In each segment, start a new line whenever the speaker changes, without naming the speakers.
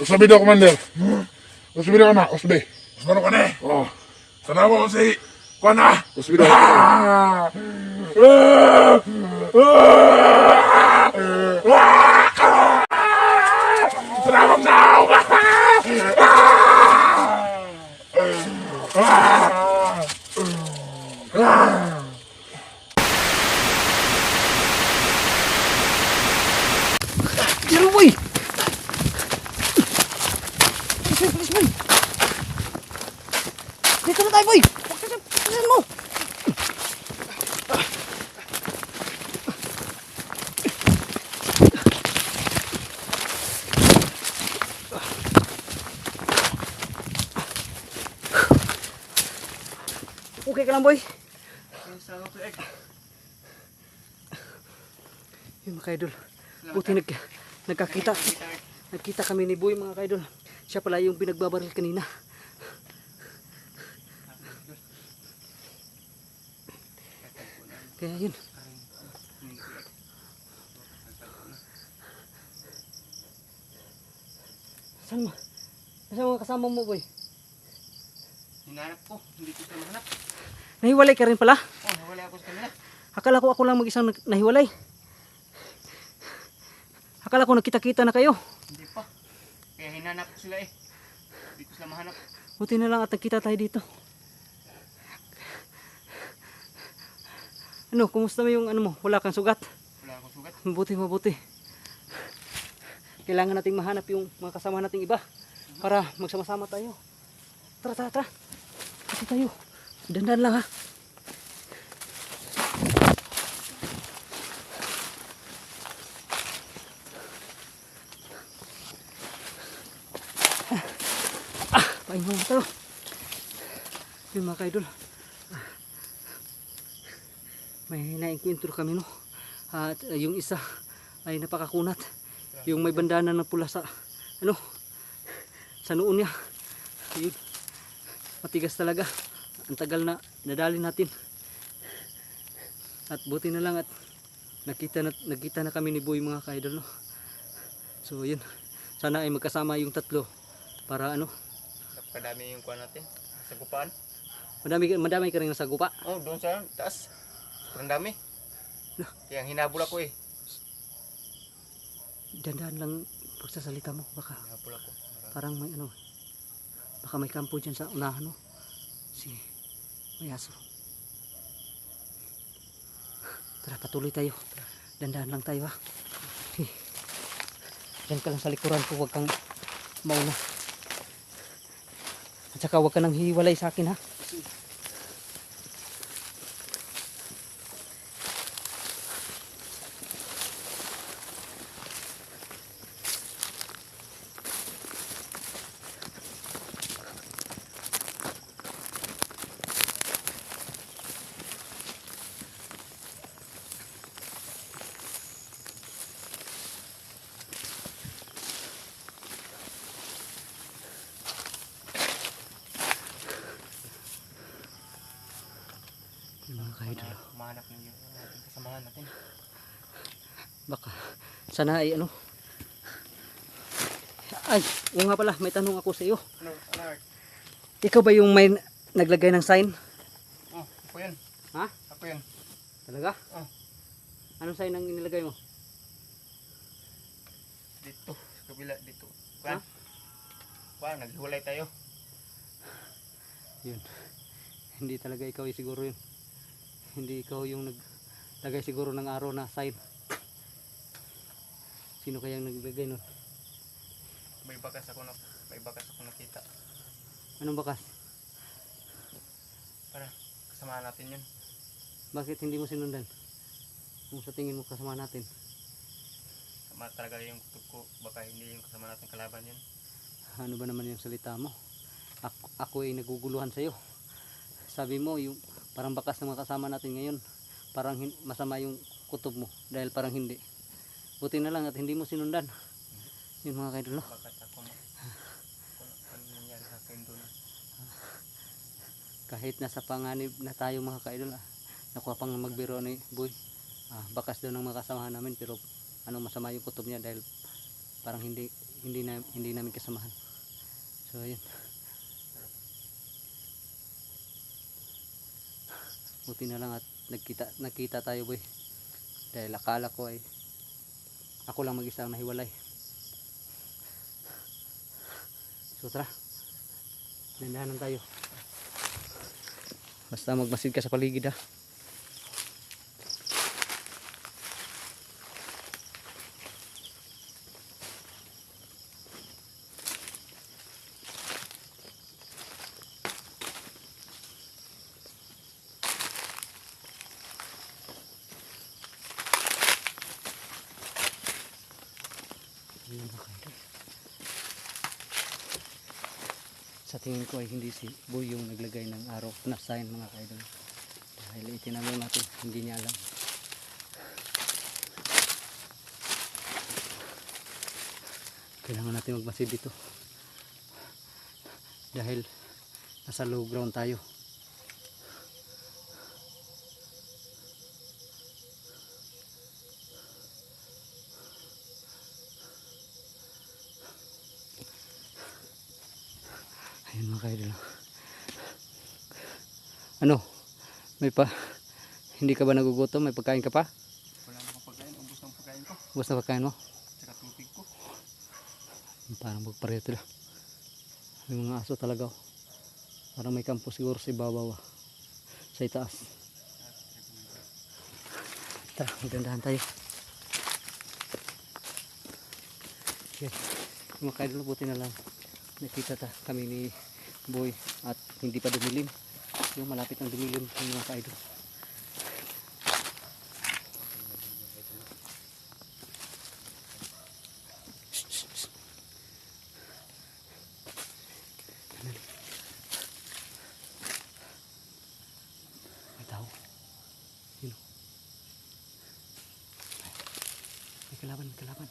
Usbi daw, Commander. Usbi daw na, usbi.
Usbi ka na.
Oh.
Tanawa ko si Kuana.
Usbi daw.
Tanawa now.
Jero boy. Bilis boy. Dito na tayo boy. Pagkasan mo. Okay ka lang boy. Yun mga kaidol. Buti nagkita kami ni Boy mga kaidol. Siya pala yung pinagbabaril kanina. Kaya yun. Saan mo? Saan mga kasama mo Boy?
Hinahanap ko, hindi ko siya mahanap.
Nahiwalay ka rin pala?
Oh, nawala ako sa kanila.
Akala ko ako lang mag-isang nahiwalay. Akala ko nakita-kita na kayo.
Hindi pa. Kaya hinanap ko sila eh. Hindi ko sila mahanap.
Buti na lang at nagkita tayo dito. Ano, kumusta mo yung ano mo? Wala kang sugat?
Wala akong sugat.
Mabuti. Kailangan nating mahanap yung mga kasama nating iba para magsama-sama tayo. Tara. Kasi tayo. Dandan lang ha. Pahinga mo tayo. Yung mga kaidol. May naengkwentro kami no. At yung isa ay napakakunat. Yung may bandana na pula sa ano sa noon niya. Ayun. Matigas talaga. Ang tagal na nadali natin. At buti na lang at nakita na kami ni Boy mga kaidol no. So yun. Sana ay magkasama yung tatlo para ano.
Napakadami yung kuha natin. Sa gupaan.
Madami ka rin sa gupa.
Oh, doon sa taas. Sobrang dami. Kaya hinabol ako eh.
Dandan lang pagsasalita mo baka
Hinabol ako.
parang may ano. Baka may kampo dyan sa unahan no. Si Mayaso. Tara patuloy tayo. Dandan lang tayo ha. Diyan ka lang sa likuran ko, huwag kang mauna. At saka huwag ka nang hiwalay sa akin ha. Mga kaidol.
Mahanap ng yung ating kasamahan natin.
Baka sana ay ano. Ay, oo nga pala, may tanong ako sa iyo.
Ano?
Ikaw ba yung may naglagay ng sign?
Oh, ako yun.
Ha?
Ako yun.
Talaga?
Oh.
Anong sign ang inilagay mo?
Dito. Sa kabila. Dito. Kuan. Kuan, naghiwalay tayo.
Yun. Hindi talaga ikaw siguro yun. Hindi ikaw yung naglagay siguro ng araw na sign. Sino kayang naglagay nun?
May bakas ako nakita.
Anong bakas?
Baka kasama natin yun.
Bakit hindi mo sinundan? Kung sa tingin mo kasama natin.
Tama talaga yung kutob ko. Baka hindi yung kasama natin kalaban yun.
Ano ba naman yung salita mo? Ako ay naguguluhan sa'yo. Sabi mo, yung parang bakas ng mga kasama natin ngayon, parang masama yung kutob mo. Dahil parang hindi. Buti na lang at hindi mo sinundan. Yun mga kaidol, no?
Bakit ako mo? Ano nangyari sa akin doon?
Kahit nasa panganib na tayo mga kaidol, nakuha pang magbiro ni Boy. Bakas daw ng mga kasamahan namin, pero ano masama yung kutob niya dahil parang hindi namin kasamahan. So ayun. Buti na lang at nagkita tayo, Boy. Dahil akala ko ay ako lang mag-isa ang nahiwalay. So tara, nandahanan tayo. Basta magmasid ka sa paligid, ha. Ayun mga kaidol. Sa tingin ko ay hindi si Boy yung naglagay ng arrow na sign mga kaidol. Dahil itinanong natin, hindi niya alam. Kailangan natin magmasid dito. Dahil nasa low ground tayo. Ayun mga kaidol. Ano? Hindi ka ba nagugutom? May pagkain ka pa?
Wala na akong pagkain. Ubus ng pagkain ko.
Ubus na pagkain mo?
Tsaka tubig ko.
Parang magpareho sila. May mga aso talaga. Parang may kampo siguro sa ibabaw. Sa itaas. Tara, magandahan tayo. Yan. Mga kaidol, buti na lang. Nakita kami ni Boy at hindi pa dumilim. Yung malapit ang dumilim ng mga kaidol. May tao. Sino? May kalaban, may kalaban.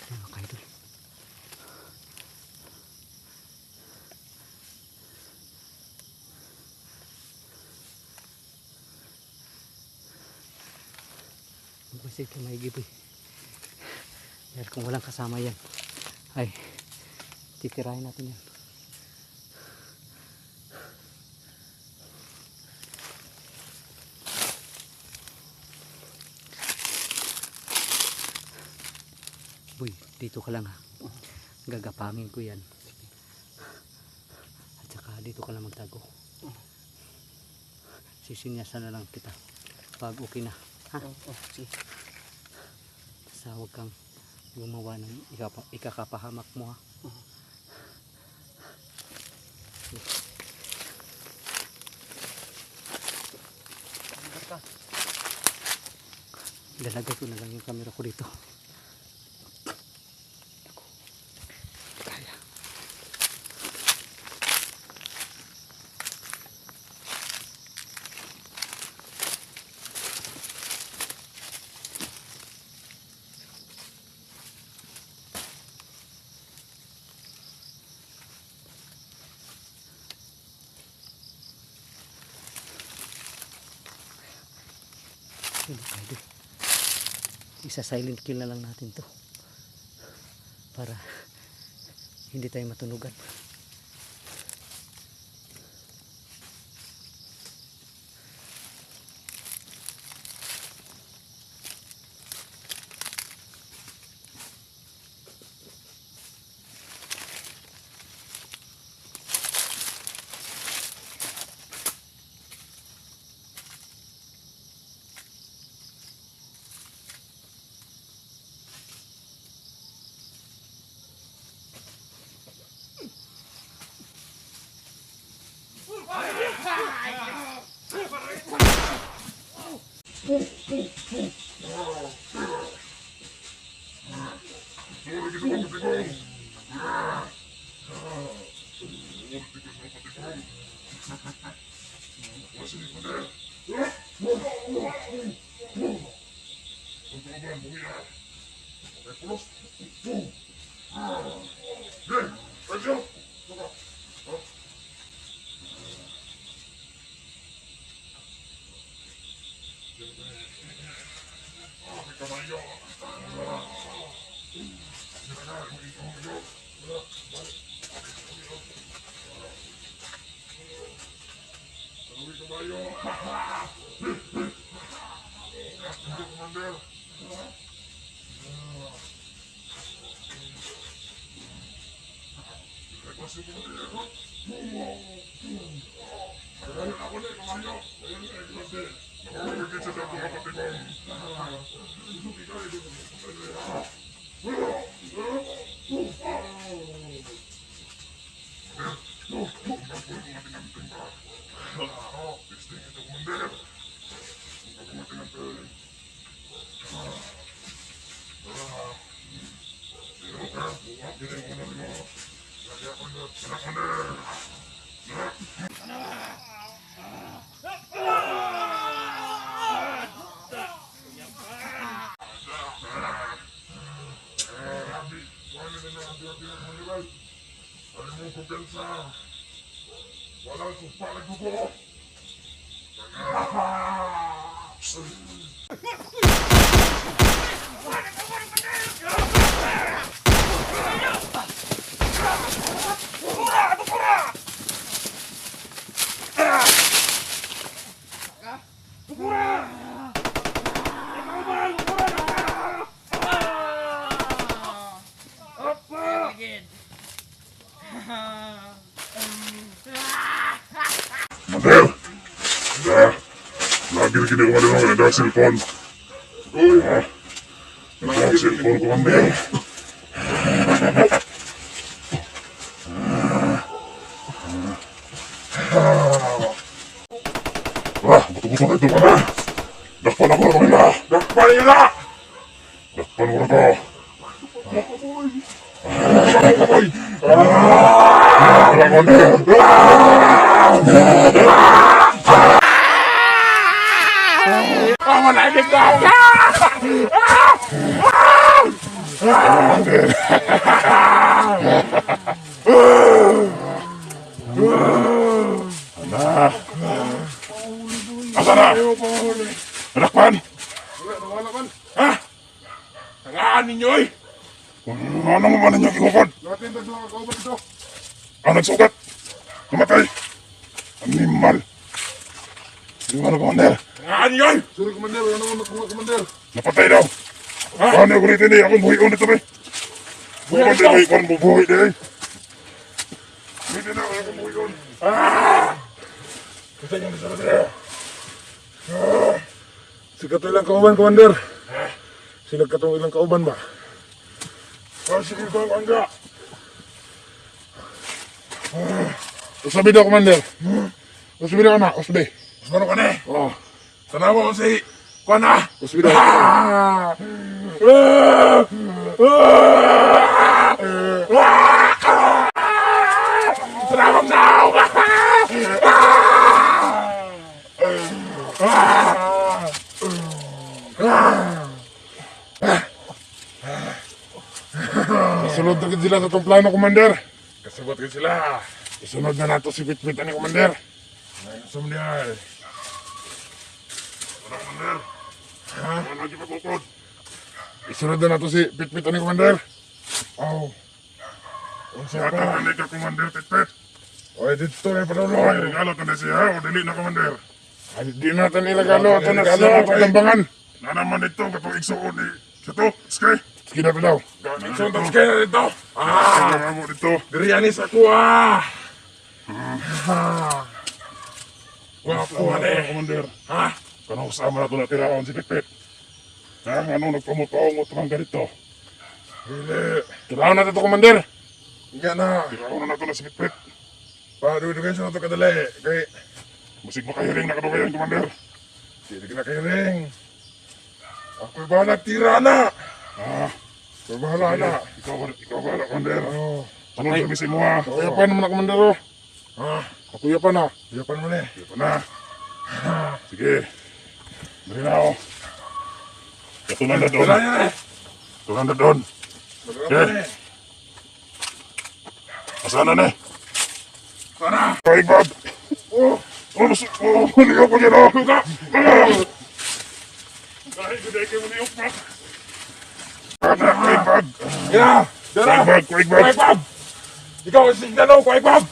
Mga kaidol. Magmasid ka maigi, Boy. Dahil kung walang kasama yan, ay titirahin natin yan. Boy, dito ka lang, ha. Gagapangin ko yan. At saka dito ka lang magtago. Sisinyasan na lang kita pag okay na, ha?
Sige.
Basta huwag kang gumawa ng ikakapahamak mo, ha. Ilalagay ko na lang yung camera ko dito. Kaya. Hindi pwede. Isa silent kill na lang natin to para hindi tayo matunugan.
Mandel! Lagi na kinuha din ako ng cellphone. Uy! Ang cellphone ko, Mandel. Buto-buto na ito ka na. Dakpan ako na kanila. Dakpan niyo na! Dakpan mo na ko. Mandel! Managig ka! Asa na? Anak-pan? Ha? Hangaan ninyo eh! Ano mo ba ninyo kikukod? Nagsugat! Namatay! Animal! Animal, Commander! Hangaan ninyo eh!
Sorry, Commander. Wala naman nakuha, Commander.
Napatay daw! Paano yung kulitin eh? Akong buhi ulit kami! Bukan din ay ikon bubuhi din eh! Buhi na akong buhi ulit! Kasi yung isa na sila!
Sikat ilang kauban, Commander. Sila katong ilang kauban ba?
Sige ko ang angga!
Usabi daw, Commander. Usabi daw na, usabi.
Mas ka na eh!
Oh,
Tanawa ko si... Kuha na!
usabi daw.
Tanawa now!
Sunod na sila sa itong plano, Commander.
Kasabot ka sila!
Isunod na nato si Pitpit ni Commander.
Sumdiyay! Tanawa, Commander! Ano lagi pagkukod?
Isunod na nato si Pitpit ni Commander. Oh.
Unsa ka ka ka, Commander Pitpit?
Oy, dito na
Ay,
panuloy.
regalo ka na siya o dili na, Commander?
Ay, di natin ilagalo. Ito na sa patambangan.
Na naman ito, katong igsuon ni... Sa to, skay!
Sige na ito daw.
Igsuon to, skay na dito! Kaya mo dito! Dirianis ako Wapo na eh!
Commander.
Ha?
Kanang usama na ito natiraon si Pitpit. Ano, nagpamutoong o tumang ganito.
Dili!
Tiraon na ito, Commander.
Nga na!
Tiraon na ito na si Pitpit.
Padudugan sa ito kadali. Kay, musik makahiring na kadugayan, Commander. Hindi ka nakahiring. Ako'y bahala, tira na. Ako'y bahala na.
Ikaw ba, Commander? Tanong
Okay.
kami sa mo, ha?
Kakuyapan mo na, Commander. Kakuyapan na. Kakuyapan mo na.
Ito na. Sige. Dali na ako. Katunan na doon.
Dala niya na.
Katunan na doon.
Okay.
Asana na.
Sana.
Kaibag. Niyok ko dyan, oh. Dahil gudai kayo mo niyok, Pat. Kaibag.
Kaya. Dala.
Kaibag.
Kaibag. Ikaw ang signalo, Kaibag.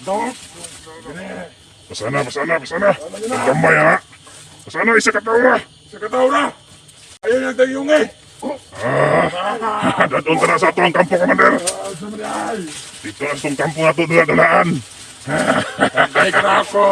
Dok.
Pasana. Ang gamay, ha? Pasana, isa katawa.
Sa kataw na. Ayaw niyang tayong eh.
Dadon ka na sa ito ang kampo, Commander.
Sama niya ay.
Dito na sa itong kampo na ito, dalaan.
Ay, ka na ako.